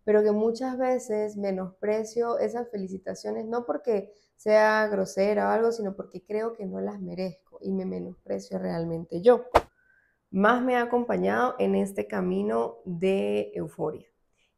pero que muchas veces menosprecio esas felicitaciones, no porque sea grosera o algo, sino porque creo que no las merezco y me menosprecio realmente yo. Más me ha acompañado en este camino de euforia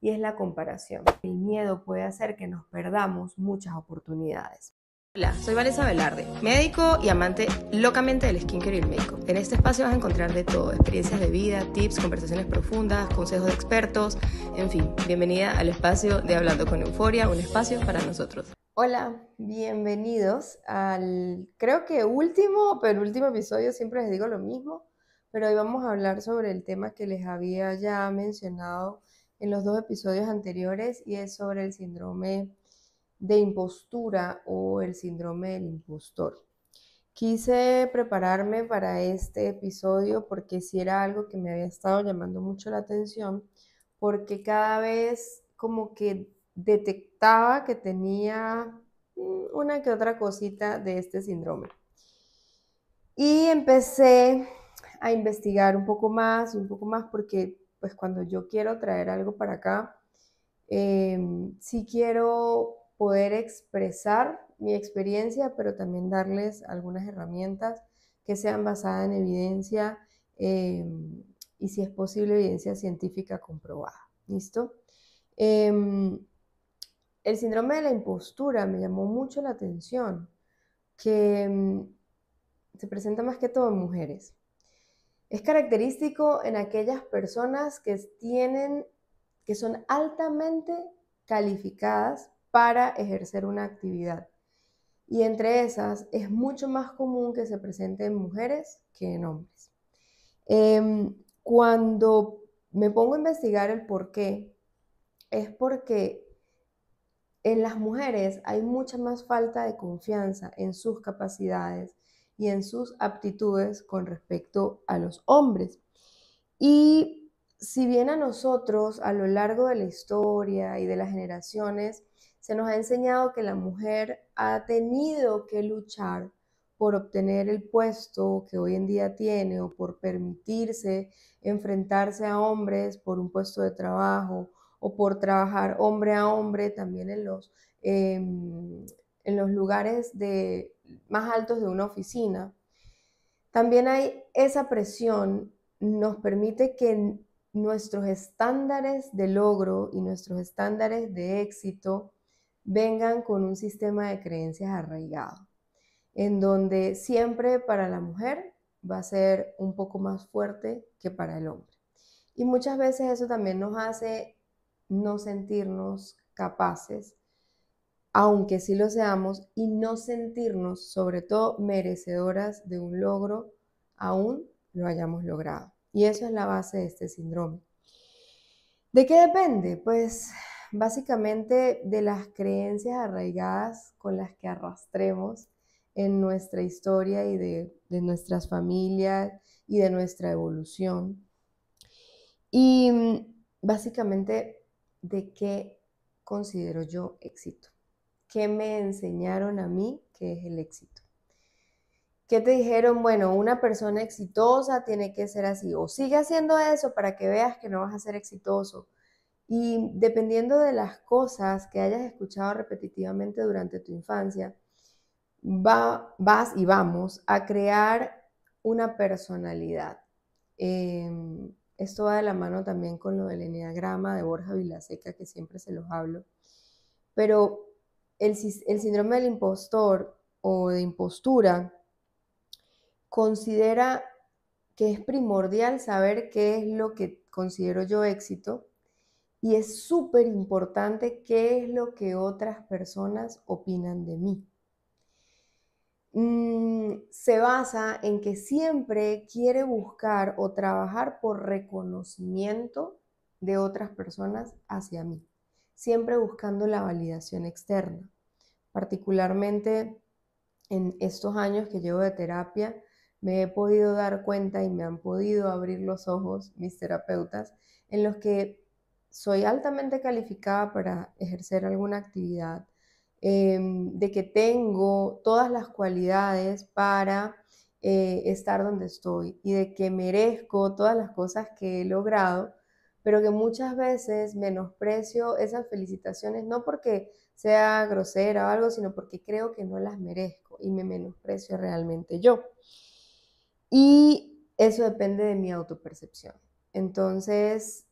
y es la comparación. El miedo puede hacer que nos perdamos muchas oportunidades. Hola, soy Vanessa Velarde, médico y amante locamente del skincare y el make-up. En este espacio vas a encontrar de todo, experiencias de vida, tips, conversaciones profundas, consejos de expertos, en fin, bienvenida al espacio de Hablando con Euforia, un espacio para nosotros. Hola, bienvenidos al, creo que último o penúltimo episodio, siempre les digo lo mismo, pero hoy vamos a hablar sobre el tema que les había ya mencionado en los 2 episodios anteriores y es sobre el síndrome de impostura o el síndrome del impostor. Quise prepararme para este episodio porque sí era algo que me había estado llamando mucho la atención, porque cada vez como que detectaba que tenía una que otra cosita de este síndrome. Y empecé a investigar un poco más y un poco más porque pues cuando yo quiero traer algo para acá, sí quiero poder expresar mi experiencia, pero también darles algunas herramientas que sean basadas en evidencia eh, y si es posible evidencia científica comprobada. ¿Listo? Eh, el síndrome de la impostura me llamó mucho la atención, que se presenta más que todo en mujeres. Es característico en aquellas personas que son altamente calificadas para ejercer una actividad. Y entre esas es mucho más común que se presente en mujeres que en hombres. Cuando me pongo a investigar el por qué, es porque en las mujeres hay mucha más falta de confianza en sus capacidades y en sus aptitudes con respecto a los hombres. Y si bien a nosotros a lo largo de la historia y de las generaciones se nos ha enseñado que la mujer ha tenido que luchar por obtener el puesto que hoy en día tiene o por permitirse enfrentarse a hombres por un puesto de trabajo o por trabajar hombre a hombre también en los lugares más altos de una oficina, también hay esa presión, nos permite que nuestros estándares de logro y nuestros estándares de éxito vengan con un sistema de creencias arraigado, en donde siempre para la mujer va a ser un poco más fuerte que para el hombre. Y muchas veces eso también nos hace no sentirnos capaces, aunque sí lo seamos, y no sentirnos, sobre todo, merecedoras de un logro, aún lo hayamos logrado. Y eso es la base de este síndrome. ¿De qué depende? Pues básicamente de las creencias arraigadas con las que arrastremos en nuestra historia y de nuestras familias y de nuestra evolución. Y básicamente, ¿de qué considero yo éxito? ¿Qué me enseñaron a mí que es el éxito? ¿Qué te dijeron? Bueno, una persona exitosa tiene que ser así, o sigue haciendo eso para que veas que no vas a ser exitoso. Y dependiendo de las cosas que hayas escuchado repetitivamente durante tu infancia, vas y vamos a crear una personalidad. Esto va de la mano también con lo del eneagrama de Borja Vilaseca, que siempre se los hablo. Pero el síndrome del impostor o de impostura considera que es primordial saber qué es lo que considero yo éxito y es súper importante qué es lo que otras personas opinan de mí. Se basa en que siempre quiere buscar o trabajar por reconocimiento de otras personas hacia mí, siempre buscando la validación externa. Particularmente en estos años que llevo de terapia, me he podido dar cuenta y me han podido abrir los ojos mis terapeutas en los que soy altamente calificada para ejercer alguna actividad, de que tengo todas las cualidades para estar donde estoy y de que merezco todas las cosas que he logrado, pero que muchas veces menosprecio esas felicitaciones no porque sea grosera o algo, sino porque creo que no las merezco y me menosprecio realmente yo. Y eso depende de mi autopercepción. Entonces,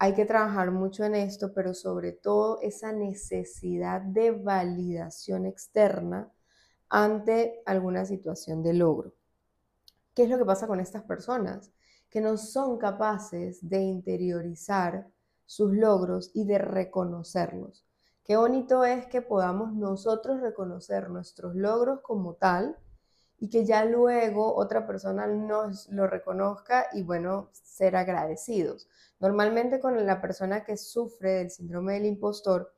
hay que trabajar mucho en esto, pero sobre todo esa necesidad de validación externa ante alguna situación de logro. ¿Qué es lo que pasa con estas personas? Que no son capaces de interiorizar sus logros y de reconocerlos. Qué bonito es que podamos nosotros reconocer nuestros logros como tal y que ya luego otra persona nos lo reconozca y bueno, ser agradecidos. Normalmente con la persona que sufre del síndrome del impostor,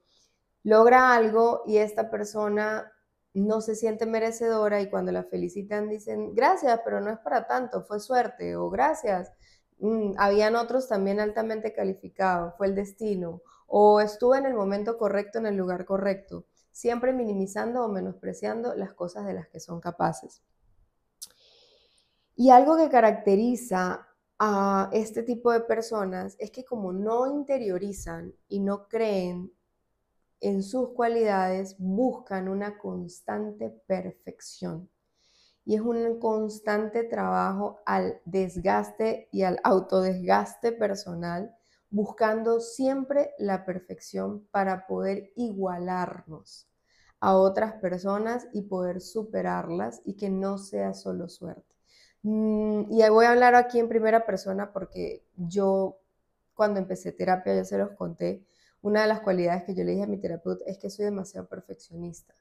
logra algo y esta persona no se siente merecedora y cuando la felicitan dicen, gracias, pero no es para tanto, fue suerte, o gracias, habían otros también altamente calificados, fue el destino, o estuve en el momento correcto, en el lugar correcto, siempre minimizando o menospreciando las cosas de las que son capaces. Y algo que caracteriza a este tipo de personas es que como no interiorizan y no creen en sus cualidades, buscan una constante perfección. Y es un constante trabajo al desgaste y al autodesgaste personal, buscando siempre la perfección para poder igualarnos a otras personas y poder superarlas y que no sea solo suerte. Y voy a hablar aquí en primera persona porque yo cuando empecé terapia, ya se los conté, una de las cualidades que yo le dije a mi terapeuta es que soy demasiado perfeccionista.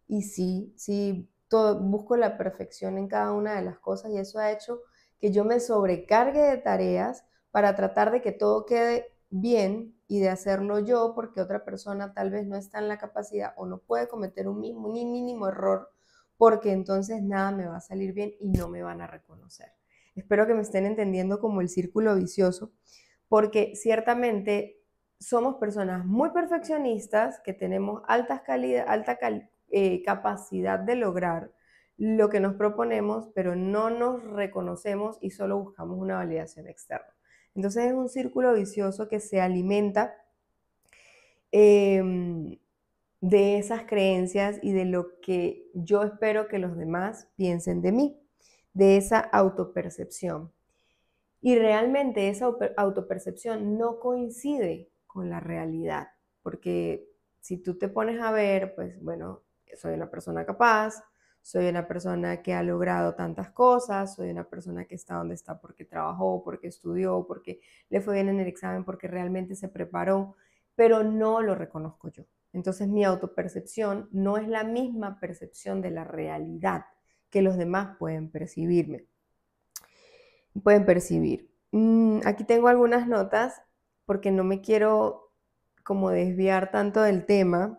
Y sí, busco la perfección en cada una de las cosas y eso ha hecho que yo me sobrecargue de tareas para tratar de que todo quede bien y de hacerlo yo porque otra persona tal vez no está en la capacidad o no puede cometer un mínimo error porque entonces nada me va a salir bien y no me van a reconocer. Espero que me estén entendiendo como el círculo vicioso, porque ciertamente somos personas muy perfeccionistas que tenemos alta capacidad de lograr lo que nos proponemos, pero no nos reconocemos y solo buscamos una validación externa. Entonces es un círculo vicioso que se alimenta de esas creencias y de lo que yo espero que los demás piensen de mí, de esa autopercepción. Y realmente esa autopercepción no coincide con la realidad, porque si tú te pones a ver, pues bueno, soy una persona capaz, soy una persona que ha logrado tantas cosas, soy una persona que está donde está porque trabajó, porque estudió, porque le fue bien en el examen, porque realmente se preparó, pero no lo reconozco yo. Entonces mi autopercepción no es la misma percepción de la realidad que los demás pueden percibirme. Pueden percibir. Aquí tengo algunas notas porque no me quiero como desviar tanto del tema,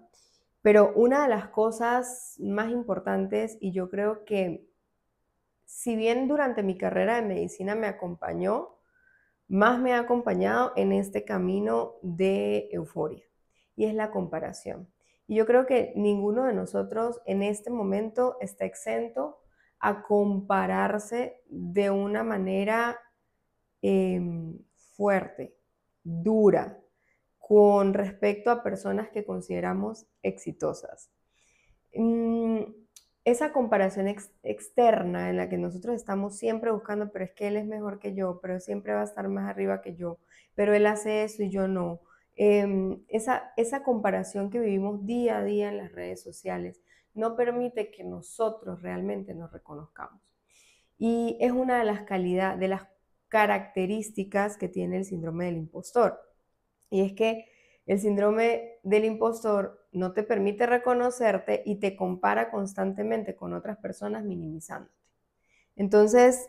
pero una de las cosas más importantes, y yo creo que si bien durante mi carrera de medicina me acompañó, más me ha acompañado en este camino de euforia, y es la comparación. Y yo creo que ninguno de nosotros en este momento está exento a compararse de una manera fuerte, dura, con respecto a personas que consideramos exitosas. Mm, Esa comparación externa en la que nosotros estamos siempre buscando, pero es que él es mejor que yo, pero siempre va a estar más arriba que yo, pero él hace eso y yo no. Esa comparación que vivimos día a día en las redes sociales no permite que nosotros realmente nos reconozcamos. Y es una de las de las características que tiene el síndrome del impostor. Y es que el síndrome del impostor no te permite reconocerte y te compara constantemente con otras personas minimizándote. Entonces,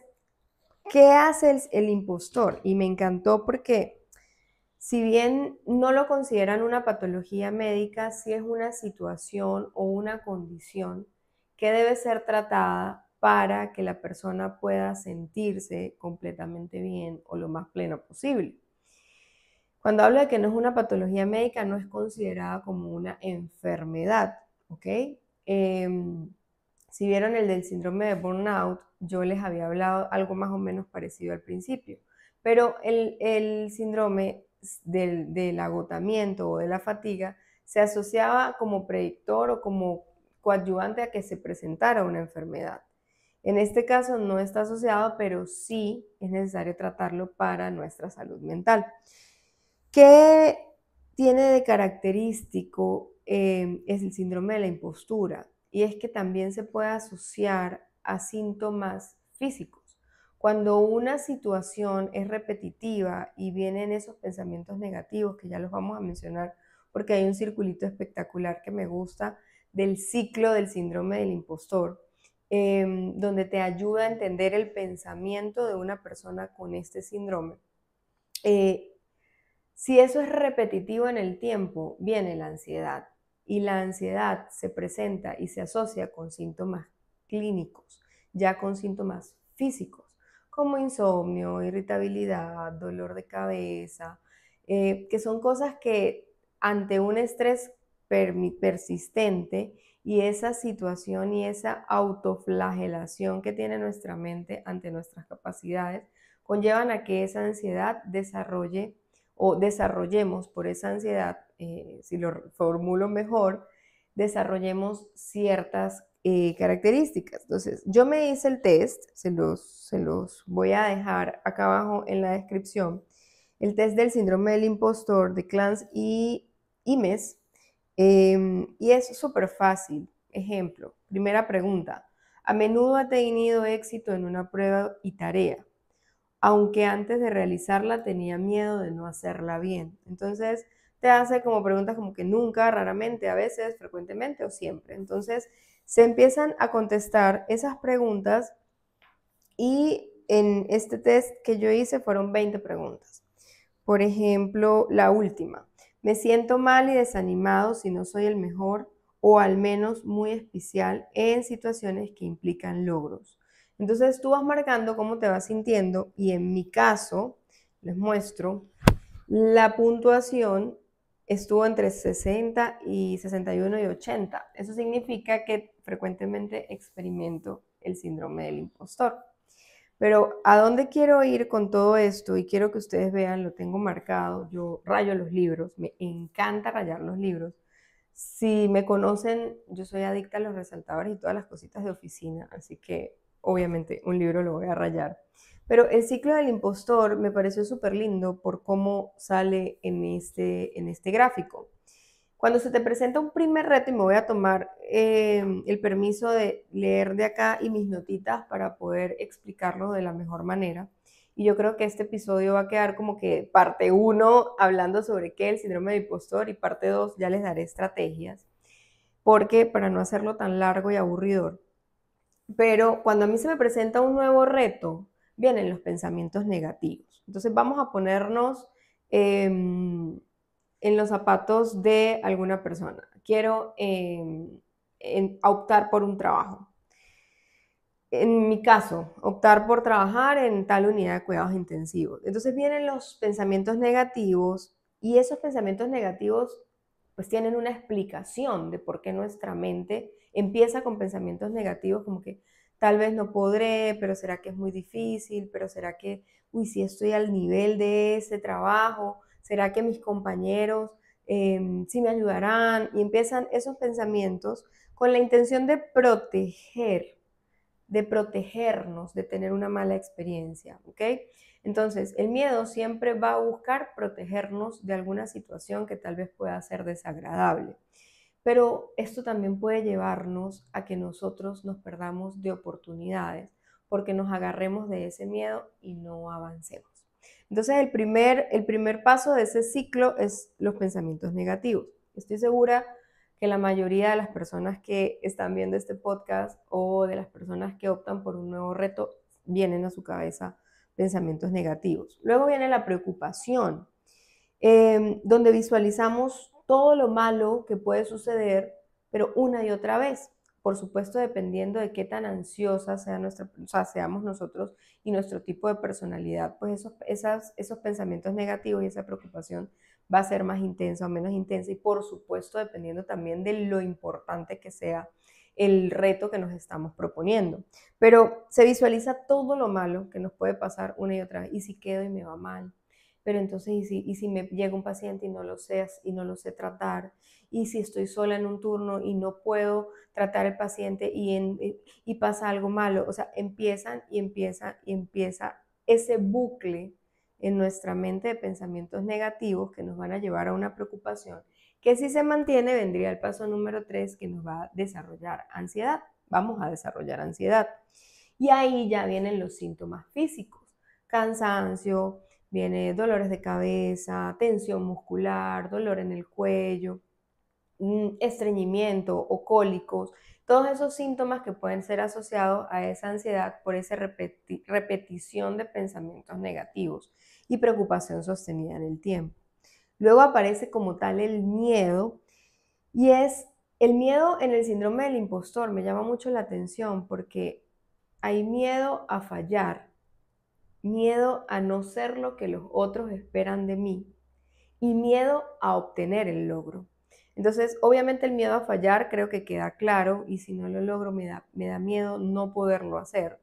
¿qué hace el impostor? Y me encantó porque si bien no lo consideran una patología médica, sí es una situación o una condición que debe ser tratada para que la persona pueda sentirse completamente bien o lo más pleno posible. Cuando hablo de que no es una patología médica, no es considerada como una enfermedad, ¿ok? Si vieron el del síndrome de burnout, yo les había hablado algo más o menos parecido al principio, pero el síndrome del agotamiento o de la fatiga se asociaba como predictor o como coadyuvante a que se presentara una enfermedad. En este caso no está asociado, pero sí es necesario tratarlo para nuestra salud mental. ¿Qué tiene de característico es el síndrome de la impostura? Y es que también se puede asociar a síntomas físicos. Cuando una situación es repetitiva y vienen esos pensamientos negativos, que ya los vamos a mencionar porque hay un circulito espectacular que me gusta del ciclo del síndrome del impostor, donde te ayuda a entender el pensamiento de una persona con este síndrome. Si eso es repetitivo en el tiempo, viene la ansiedad. Y la ansiedad se presenta y se asocia con síntomas clínicos, ya con síntomas físicos, como insomnio, irritabilidad, dolor de cabeza, que son cosas que ante un estrés persistente y esa situación y esa autoflagelación que tiene nuestra mente ante nuestras capacidades, conllevan a que esa ansiedad desarrolle o desarrollemos por esa ansiedad, si lo formulo mejor, desarrollemos ciertas características. Entonces, yo me hice el test, se los voy a dejar acá abajo en la descripción, el test del síndrome del impostor de Clance y Imes, y es súper fácil. Ejemplo, primera pregunta, ¿a menudo ha tenido éxito en una prueba y tarea, aunque antes de realizarla tenía miedo de no hacerla bien? Entonces, te hace como preguntas como que nunca, raramente, a veces, frecuentemente o siempre. Entonces, se empiezan a contestar esas preguntas y en este test que yo hice fueron 20 preguntas. Por ejemplo, la última, me siento mal y desanimado si no soy el mejor o al menos muy especial en situaciones que implican logros. Entonces tú vas marcando cómo te vas sintiendo y en mi caso, les muestro, la puntuación estuvo entre 60 y 61 y 80. Eso significa que frecuentemente experimento el síndrome del impostor. Pero ¿a dónde quiero ir con todo esto? Y quiero que ustedes vean, lo tengo marcado, yo rayo los libros, me encanta rayar los libros. Si me conocen, yo soy adicta a los resaltadores y todas las cositas de oficina, así que obviamente un libro lo voy a rayar. Pero el ciclo del impostor me pareció súper lindo por cómo sale en este gráfico. Cuando se te presenta un primer reto, y me voy a tomar el permiso de leer de acá y mis notitas para poder explicarlo de la mejor manera. Y yo creo que este episodio va a quedar como que parte 1 hablando sobre qué es el síndrome del impostor y parte 2 ya les daré estrategias, porque para no hacerlo tan largo y aburridor. Pero cuando a mí se me presenta un nuevo reto, vienen los pensamientos negativos. Entonces vamos a ponernos en los zapatos de alguna persona. Quiero optar por un trabajo. En mi caso, optar por trabajar en tal unidad de cuidados intensivos. Entonces vienen los pensamientos negativos y esos pensamientos negativos pues tienen una explicación de por qué nuestra mente empieza con pensamientos negativos como que tal vez no podré, pero será que es muy difícil, pero será que, uy, si estoy al nivel de ese trabajo, será que mis compañeros sí me ayudarán, y empiezan esos pensamientos con la intención de protegernos de tener una mala experiencia, ¿ok? Entonces, el miedo siempre va a buscar protegernos de alguna situación que tal vez pueda ser desagradable. Pero esto también puede llevarnos a que nosotros nos perdamos de oportunidades porque nos agarremos de ese miedo y no avancemos. Entonces, el primer paso de ese ciclo es los pensamientos negativos. Estoy segura que la mayoría de las personas que están viendo este podcast o de las personas que optan por un nuevo reto vienen a su cabeza pensamientos negativos. Luego viene la preocupación, donde visualizamos todo lo malo que puede suceder, pero una y otra vez. Por supuesto, dependiendo de qué tan ansiosa sea seamos nosotros y nuestro tipo de personalidad, pues esos pensamientos negativos y esa preocupación va a ser más intensa o menos intensa, y por supuesto dependiendo también de lo importante que sea el reto que nos estamos proponiendo. Pero se visualiza todo lo malo que nos puede pasar una y otra vez. ¿Y si quedo y me va mal? pero entonces, ¿y si me llega un paciente y no lo sé tratar? ¿Y si estoy sola en un turno y no puedo tratar al paciente y pasa algo malo? O sea, empieza ese bucle en nuestra mente de pensamientos negativos que nos van a llevar a una preocupación, que si se mantiene vendría el paso número 3, que nos va a desarrollar ansiedad. Vamos a desarrollar ansiedad. Y ahí ya vienen los síntomas físicos: cansancio, viene dolores de cabeza, tensión muscular, dolor en el cuello, estreñimiento o cólicos, todos esos síntomas que pueden ser asociados a esa ansiedad por esa repetición de pensamientos negativos y preocupación sostenida en el tiempo. Luego aparece como tal el miedo, y es el miedo en el síndrome del impostor. Me llama mucho la atención porque hay miedo a fallar, miedo a no ser lo que los otros esperan de mí y miedo a obtener el logro. Entonces, obviamente el miedo a fallar creo que queda claro, y si no lo logro me da miedo no poderlo hacer.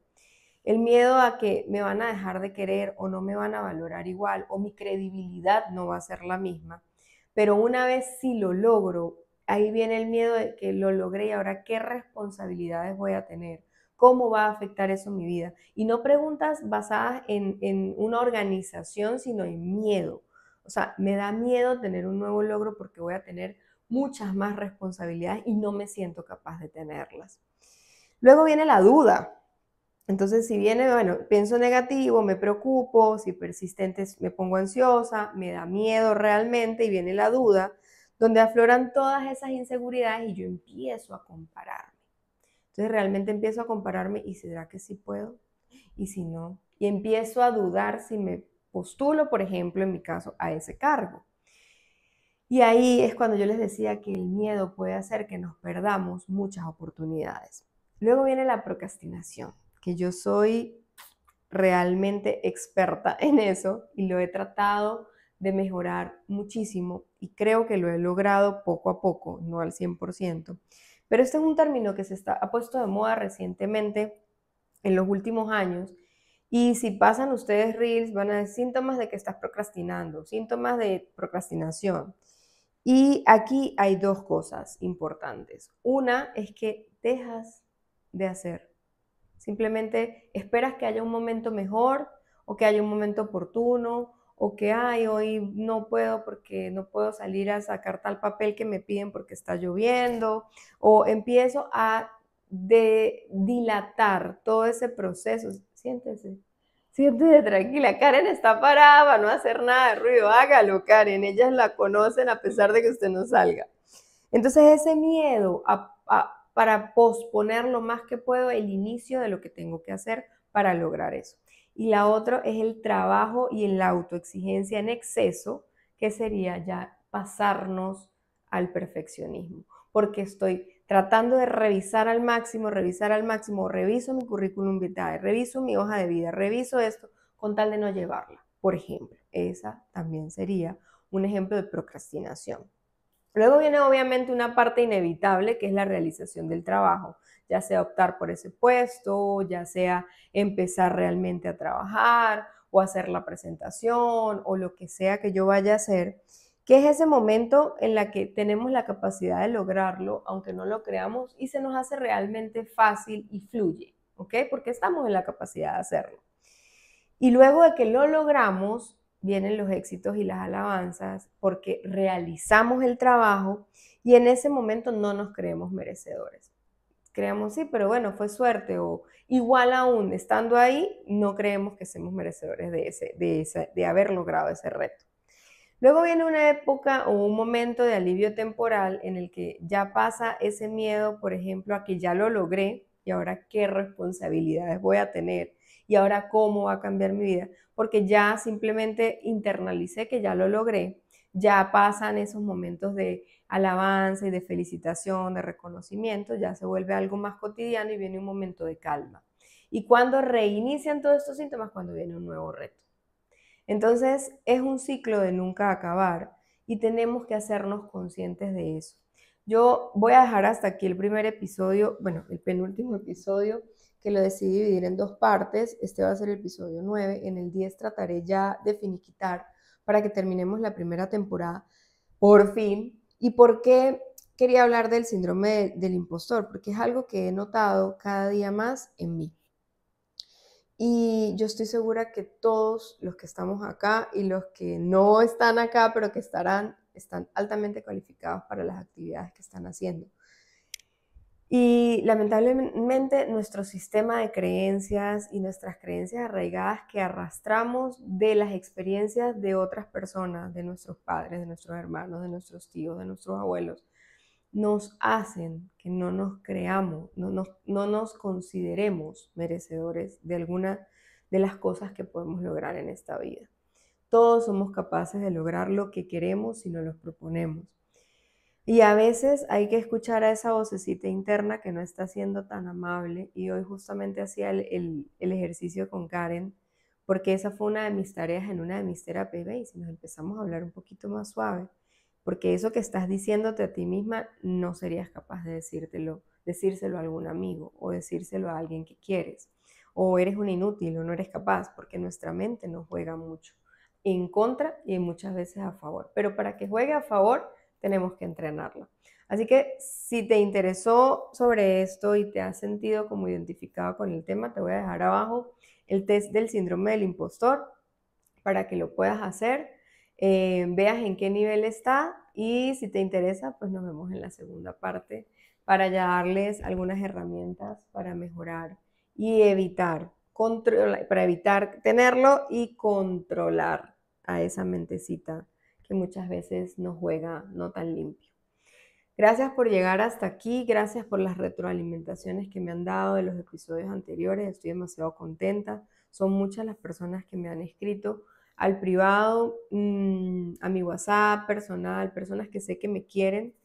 El miedo a que me van a dejar de querer o no me van a valorar igual o mi credibilidad no va a ser la misma. Pero una vez si lo logro, ahí viene el miedo de que lo logré y ahora qué responsabilidades voy a tener, cómo va a afectar eso mi vida. Y no preguntas basadas en una organización, sino en miedo. O sea, me da miedo tener un nuevo logro porque voy a tener muchas más responsabilidades y no me siento capaz de tenerlas. Luego viene la duda. Entonces, si viene, bueno, pienso negativo, me preocupo, si persistente me pongo ansiosa, me da miedo realmente y viene la duda, donde afloran todas esas inseguridades y yo empiezo a compararme. Entonces, realmente empiezo a compararme: ¿y será que sí puedo? ¿Y si no? Y empiezo a dudar si me postulo, por ejemplo, en mi caso, a ese cargo. Y ahí es cuando yo les decía que el miedo puede hacer que nos perdamos muchas oportunidades. Luego viene la procrastinación, que yo soy realmente experta en eso y lo he tratado de mejorar muchísimo y creo que lo he logrado poco a poco, no al 100%. Pero este es un término que ha puesto de moda recientemente en los últimos años, y si pasan ustedes reels van a ver síntomas de que estás procrastinando, síntomas de procrastinación. Y aquí hay dos cosas importantes. Una es que dejas de hacer. Simplemente esperas que haya un momento mejor o que haya un momento oportuno o que hoy no puedo porque no puedo salir a sacar tal papel que me piden porque está lloviendo, o empiezo a dilatar todo ese proceso. Siéntese, siéntese tranquila. Karen está parada para no hacer nada de ruido. Hágalo, Karen. Ellas la conocen a pesar de que usted no salga. Entonces ese miedo para posponer lo más que puedo el inicio de lo que tengo que hacer para lograr eso. Y la otra es el trabajo y la autoexigencia en exceso, que sería ya pasarnos al perfeccionismo, porque estoy tratando de revisar al máximo, reviso mi currículum vitae, reviso mi hoja de vida, reviso esto con tal de no llevarla, por ejemplo. Esa también sería un ejemplo de procrastinación. Luego viene obviamente una parte inevitable, que es la realización del trabajo, ya sea optar por ese puesto, ya sea empezar realmente a trabajar o hacer la presentación o lo que sea que yo vaya a hacer, que es ese momento en la que tenemos la capacidad de lograrlo, aunque no lo creamos, y se nos hace realmente fácil y fluye, ¿ok? Porque estamos en la capacidad de hacerlo. Y luego de que lo logramos, vienen los éxitos y las alabanzas, porque realizamos el trabajo y en ese momento no nos creemos merecedores. Creemos, sí, pero bueno, fue suerte, o igual aún estando ahí, no creemos que seamos merecedores de haber logrado ese reto. Luego viene una época o un momento de alivio temporal en el que ya pasa ese miedo, por ejemplo, a que ya lo logré y ahora qué responsabilidades voy a tener y ahora cómo va a cambiar mi vida, porque ya simplemente internalicé que ya lo logré. Ya pasan esos momentos de alabanza y de felicitación, de reconocimiento, ya se vuelve algo más cotidiano y viene un momento de calma. ¿Y cuando reinician todos estos síntomas? Cuando viene un nuevo reto. Entonces es un ciclo de nunca acabar y tenemos que hacernos conscientes de eso. Yo voy a dejar hasta aquí el primer episodio, bueno, el penúltimo episodio, que lo decidí dividir en dos partes. Este va a ser el episodio 9. En el 10 trataré ya de finiquitar, para que terminemos la primera temporada, por fin. ¿Y por qué quería hablar del síndrome del impostor? Porque es algo que he notado cada día más en mí. Y yo estoy segura que todos los que estamos acá y los que no están acá, pero que están altamente cualificados para las actividades que están haciendo. Y lamentablemente nuestro sistema de creencias y nuestras creencias arraigadas que arrastramos de las experiencias de otras personas, de nuestros padres, de nuestros hermanos, de nuestros tíos, de nuestros abuelos, nos hacen que no nos creamos, no nos consideremos merecedores de alguna de las cosas que podemos lograr en esta vida. Todos somos capaces de lograr lo que queremos si nos lo proponemos. Y a veces hay que escuchar a esa vocecita interna que no está siendo tan amable. Y hoy justamente hacía el ejercicio con Karen, porque esa fue una de mis tareas en una de mis terapias. Y si nos empezamos a hablar un poquito más suave, porque eso que estás diciéndote a ti misma no serías capaz de decírselo a algún amigo o decírselo a alguien que quieres. O eres un inútil o no eres capaz, porque nuestra mente nos juega mucho en contra y muchas veces a favor. Pero para que juegue a favor, tenemos que entrenarla. Así que si te interesó sobre esto y te has sentido como identificado con el tema, te voy a dejar abajo el test del síndrome del impostor para que lo puedas hacer, veas en qué nivel está y si te interesa, pues nos vemos en la segunda parte para ya darles algunas herramientas para mejorar y para evitar tenerlo y controlar a esa mentecita que muchas veces nos juega no tan limpio. Gracias por llegar hasta aquí, gracias por las retroalimentaciones que me han dado de los episodios anteriores, estoy demasiado contenta. Son muchas las personas que me han escrito al privado, a mi WhatsApp personal, personas que sé que me quieren,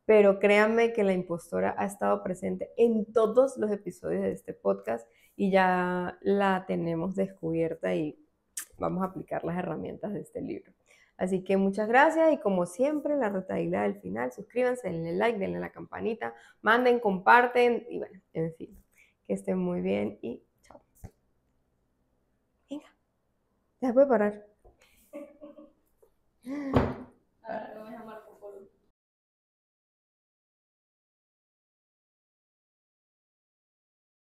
pero créanme que la impostora ha estado presente en todos los episodios de este podcast y ya la tenemos descubierta y vamos a aplicar las herramientas de este libro. Así que muchas gracias y como siempre, la retahíla del final, suscríbanse, denle like, denle a la campanita, manden, comparten y bueno, en fin, que estén muy bien y chao. Venga, ya puede parar.